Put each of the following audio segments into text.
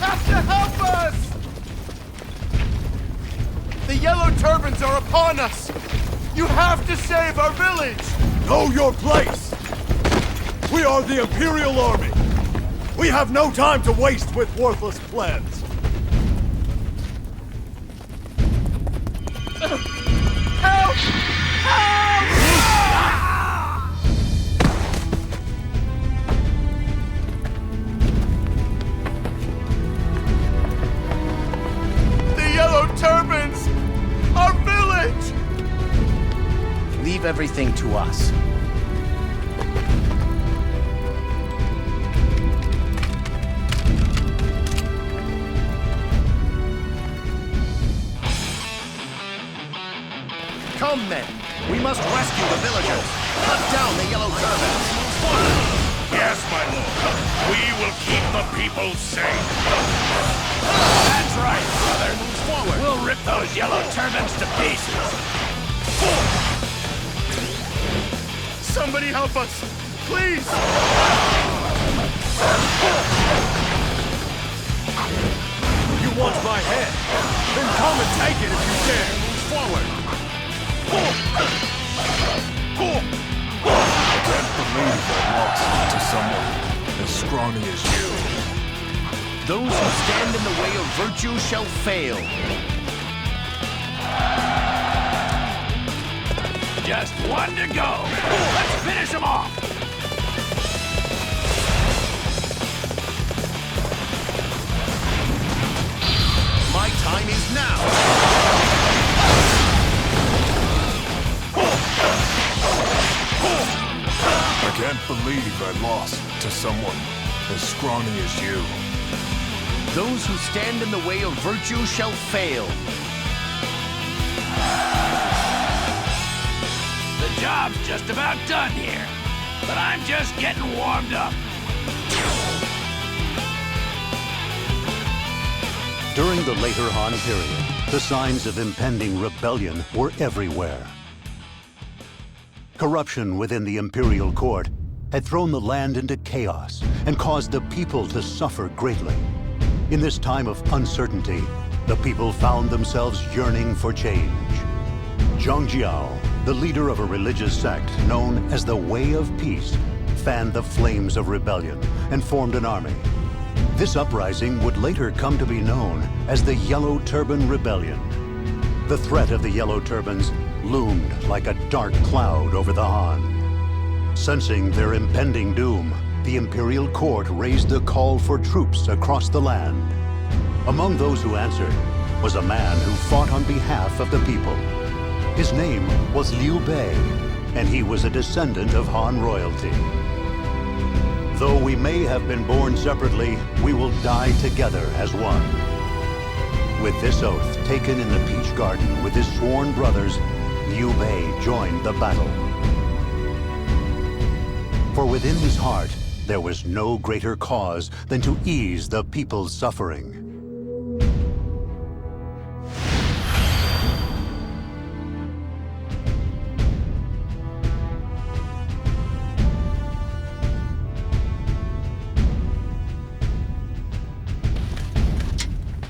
have to help us! The Yellow Turbans are upon us! You have to save our village! Know your place! We are the Imperial Army! We have no time to waste with worthless plans! Help! Help! The Yellow Turbans! Our village! Leave everything to us. Come, men! We must rescue the villagers! Cut down the Yellow Turbans! Yes, my lord. We will keep the people safe. That's right, brother! Move forward! We'll rip those Yellow Turbans to pieces. Somebody help us! Please! You want my head? Then come and take it if you dare! Move forward! I can't believe I lost to someone as scrawny as you. Those who stand in the way of virtue shall fail. Just one to go. Let's finish them off. My time is now. I can't believe I lost to someone as scrawny as you. Those who stand in the way of virtue shall fail. The job's just about done here, but I'm just getting warmed up. During the later Han period, the signs of impending rebellion were everywhere. Corruption within the imperial court had thrown the land into chaos and caused the people to suffer greatly. In this time of uncertainty, the people found themselves yearning for change. Zhang Jiao, the leader of a religious sect known as the Way of Peace, fanned the flames of rebellion and formed an army. This uprising would later come to be known as the Yellow Turban Rebellion. The threat of the Yellow Turbans loomed like a dark cloud over the Han. Sensing their impending doom, the imperial court raised a call for troops across the land. Among those who answered was a man who fought on behalf of the people. His name was Liu Bei, and he was a descendant of Han royalty. Though we may have been born separately, we will die together as one. With this oath taken in the Peach Garden with his sworn brothers, Liu Bei joined the battle. For within his heart, there was no greater cause than to ease the people's suffering.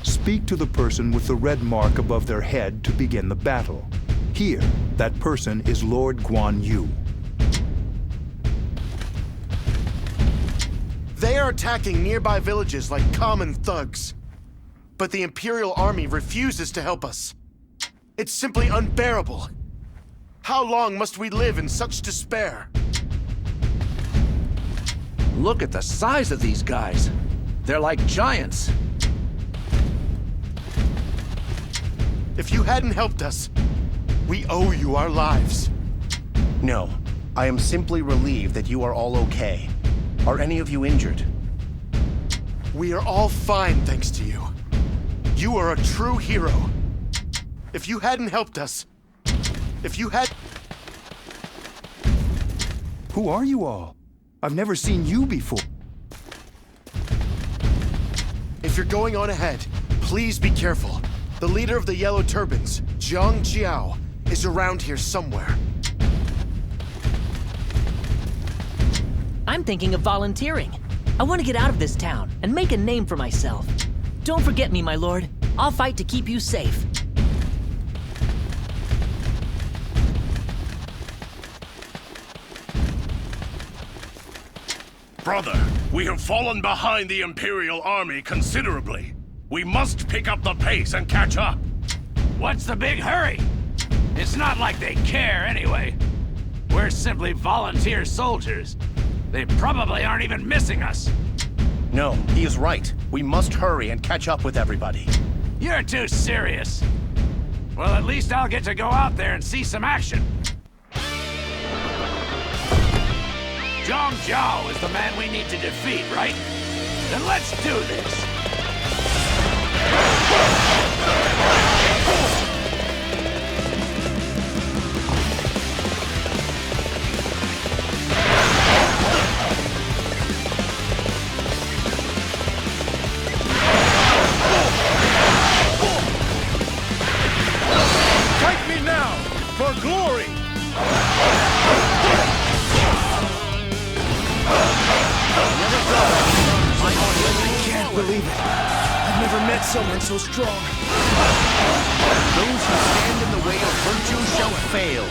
Speak to the person with the red mark above their head to begin the battle. Here, that person is Lord Guan Yu. They are attacking nearby villages like common thugs. But the Imperial Army refuses to help us. It's simply unbearable. How long must we live in such despair? Look at the size of these guys. They're like giants. If you hadn't helped us, we owe you our lives. No, I am simply relieved that you are all okay. Are any of you injured? We are all fine thanks to you. You are a true hero. If you hadn't helped us, Who are you all? I've never seen you before. If you're going on ahead, please be careful. The leader of the Yellow Turbans, Zhang Jiao, is around here somewhere. I'm thinking of volunteering. I want to get out of this town and make a name for myself. Don't forget me, my lord. I'll fight to keep you safe. Brother, we have fallen behind the Imperial Army considerably. We must pick up the pace and catch up. What's the big hurry? It's not like they care anyway. We're simply volunteer soldiers. They probably aren't even missing us. No, he is right. We must hurry and catch up with everybody. You're too serious. Well, at least I'll get to go out there and see some action. Zhang Zhao is the man we need to defeat, right? Then let's do this. Fight me now, for glory! I can't believe it. I've never met someone so strong. Those who stand in the way of virtue shall fail.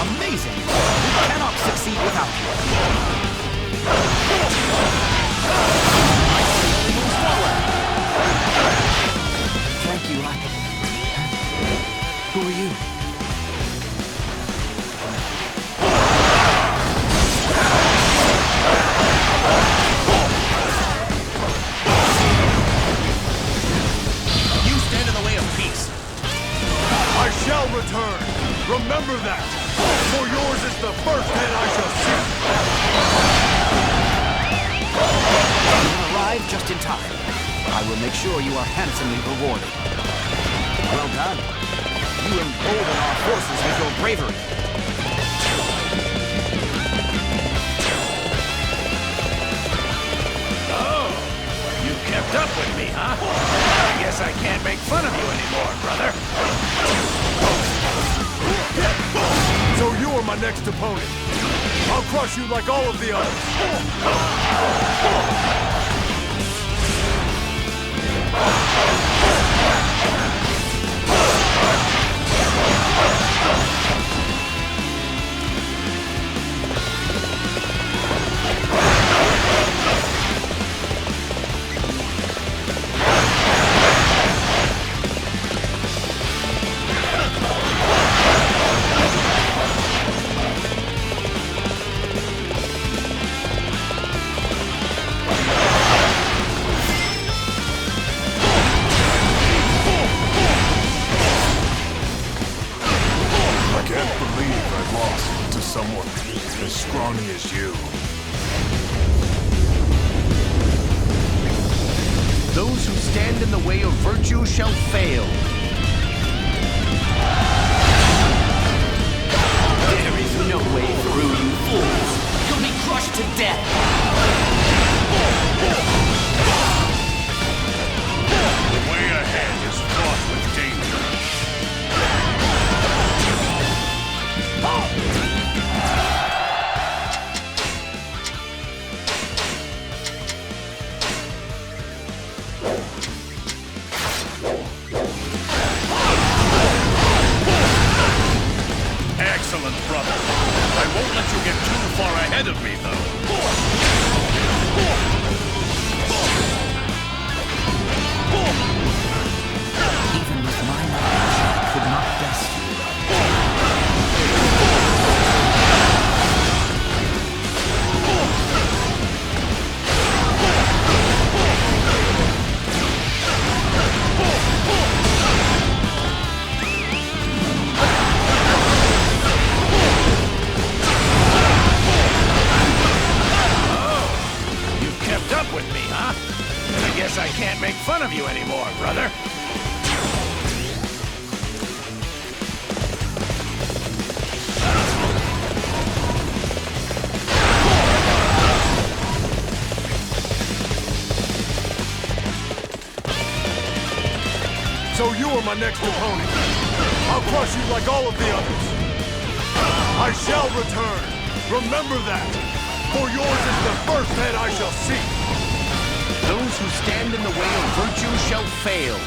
Amazing! We cannot succeed without you. Thank you, Who are you? You stand in the way of peace. I shall return. Remember that. For yours is the first head I shall see. You arrived just in time. I will make sure you are handsomely rewarded. Well done. You embolden our forces with your bravery. Oh, you kept up with me, huh? I guess I can't make fun of you anymore, brother. So you are my next opponent. I'll crush you like all of the others. I can't believe I lost to someone as scrawny as you. Those who stand in the way of virtue shall fail. There is no way through, you fools. You'll be crushed to death. The way ahead is fraught with danger. Excellent, brother. I won't let you get too far ahead of me, though. Even with my knowledge, I could not best you. You kept up with me, huh? I guess I can't make fun of you anymore, brother. So you are my next opponent. I'll crush you like all of the others. I shall return. Remember that. For yours is the first head I shall seek. Those who stand in the way of virtue shall fail.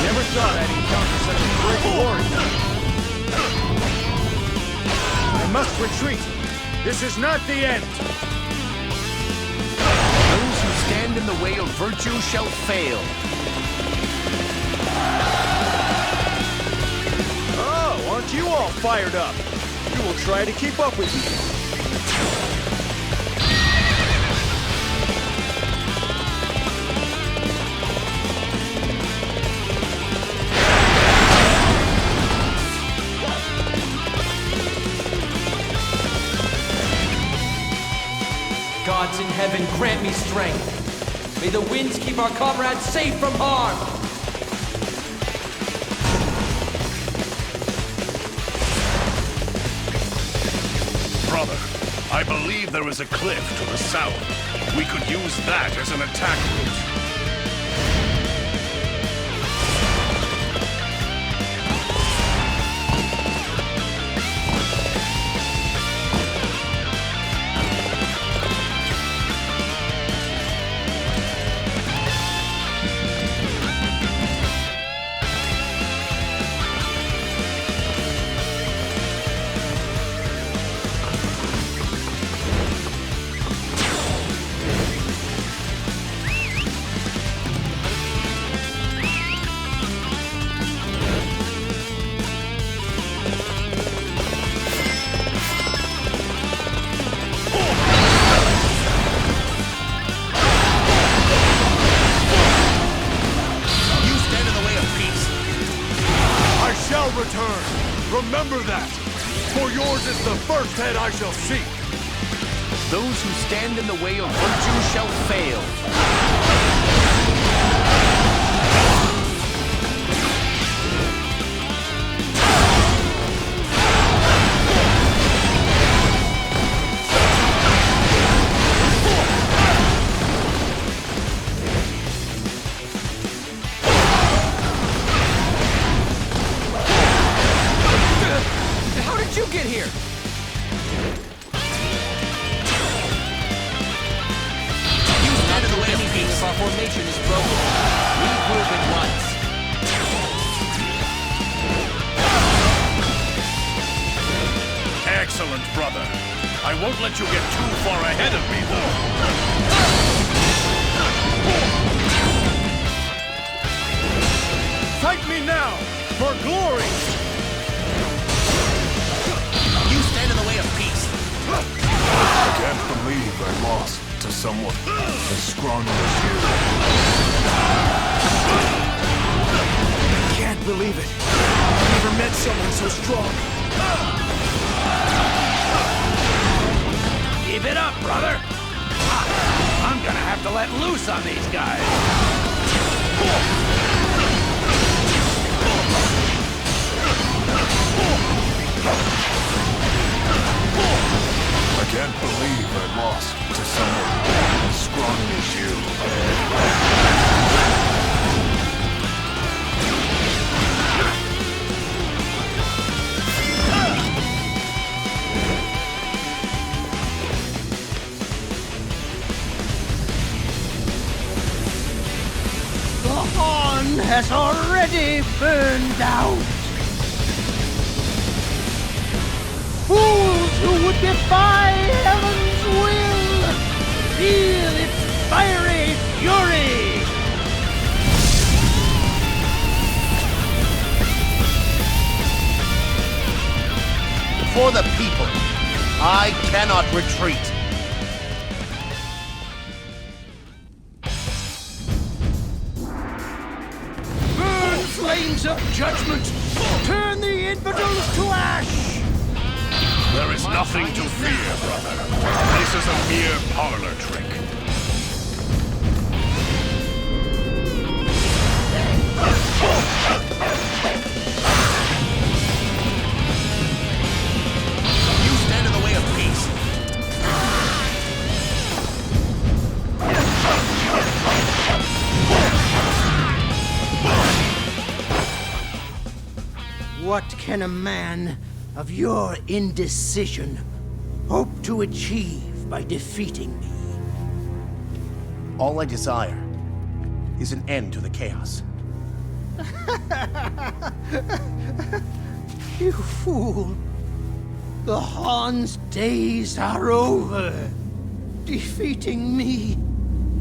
Never thought I'd encounter such a great warrior. I must retreat. This is not the end. Those who stand in the way of virtue shall fail. Oh, aren't you all fired up? We will try to keep up with you. Gods in heaven, grant me strength. May the winds keep our comrades safe from harm. Brother, I believe there is a cliff to the south. We could use that as an attack route. Remember that! For yours is the first head I shall seek! Those who stand in the way of virtue shall fail. How did you get here? If our formation is broken, regroup at once. Excellent, brother. I won't let you get too far ahead of me, though. Fight me now, for glory! You stand in the way of peace. I can't believe I lost to someone as scrawny as you. Can't believe it. I've never met someone so strong. Keep it up, brother. I'm gonna have to let loose on these guys. I can't believe I lost to someone as scrawny as you. The horn has already burned out. Fools who would defy heaven's will, feel its fiery fury! For the people, I cannot retreat. Burn, flames of judgment! Turn the infidels to ash! There is nothing to fear, brother. This is a mere parlor trick. what can a man of your indecision hope to achieve by defeating me? All I desire is an end to the chaos. You fool! The Han's days are over. Defeating me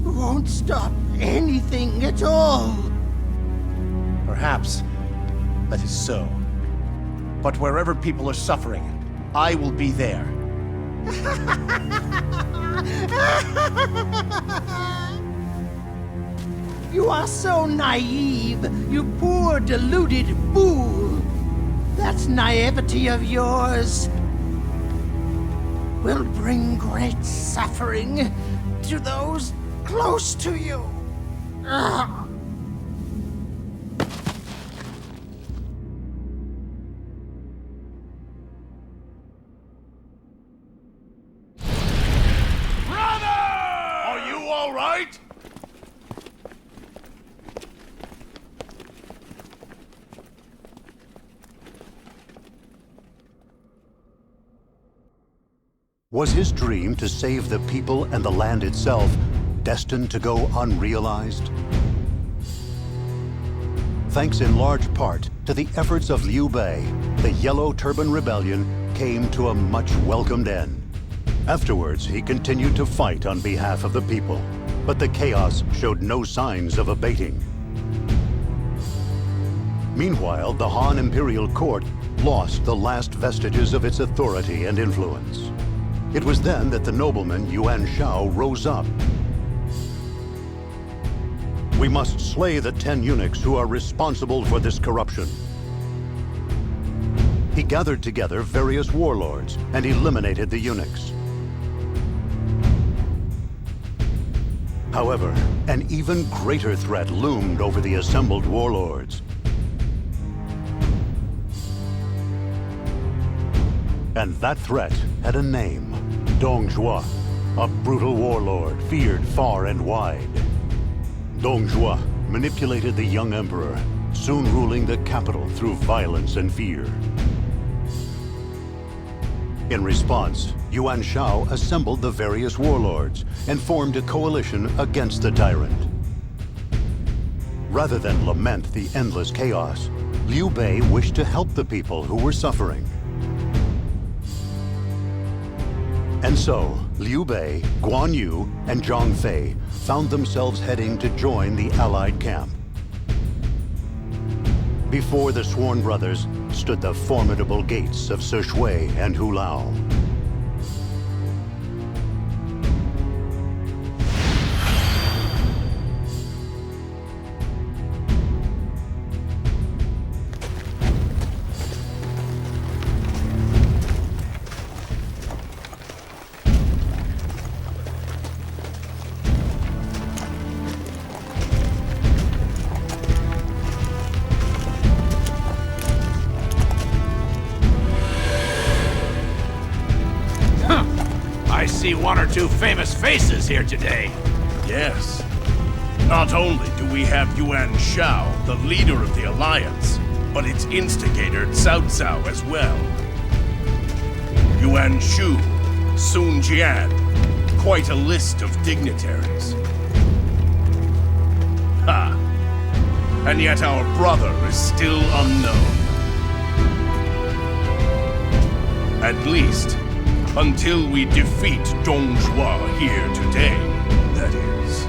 won't stop anything at all. Perhaps that is so. But wherever people are suffering, I will be there. You are so naive, you poor deluded fool. That naivety of yours will bring great suffering to those close to you. Are you all right? Was his dream to save the people and the land itself destined to go unrealized? Thanks in large part to the efforts of Liu Bei, the Yellow Turban Rebellion came to a much welcomed end. Afterwards, he continued to fight on behalf of the people, but the chaos showed no signs of abating. Meanwhile, the Han Imperial Court lost the last vestiges of its authority and influence. It was then that the nobleman Yuan Shao rose up. We must slay the 10 eunuchs who are responsible for this corruption. He gathered together various warlords and eliminated the eunuchs. However, an even greater threat loomed over the assembled warlords. And that threat had a name. Dong Zhuo, a brutal warlord feared far and wide. Dong Zhuo manipulated the young emperor, soon ruling the capital through violence and fear. In response, Yuan Shao assembled the various warlords and formed a coalition against the tyrant. Rather than lament the endless chaos, Liu Bei wished to help the people who were suffering. And so, Liu Bei, Guan Yu, and Zhang Fei found themselves heading to join the Allied camp. Before the sworn brothers stood the formidable gates of Sishui and Hulao. I see one or two famous faces here today. Yes. Not only do we have Yuan Shao, the leader of the Alliance, but its instigator Cao Cao as well. Yuan Shu, Sun Jian, quite a list of dignitaries. Ha! And yet our brother is still unknown. At least, until we defeat Dong Zhuo here today, that is.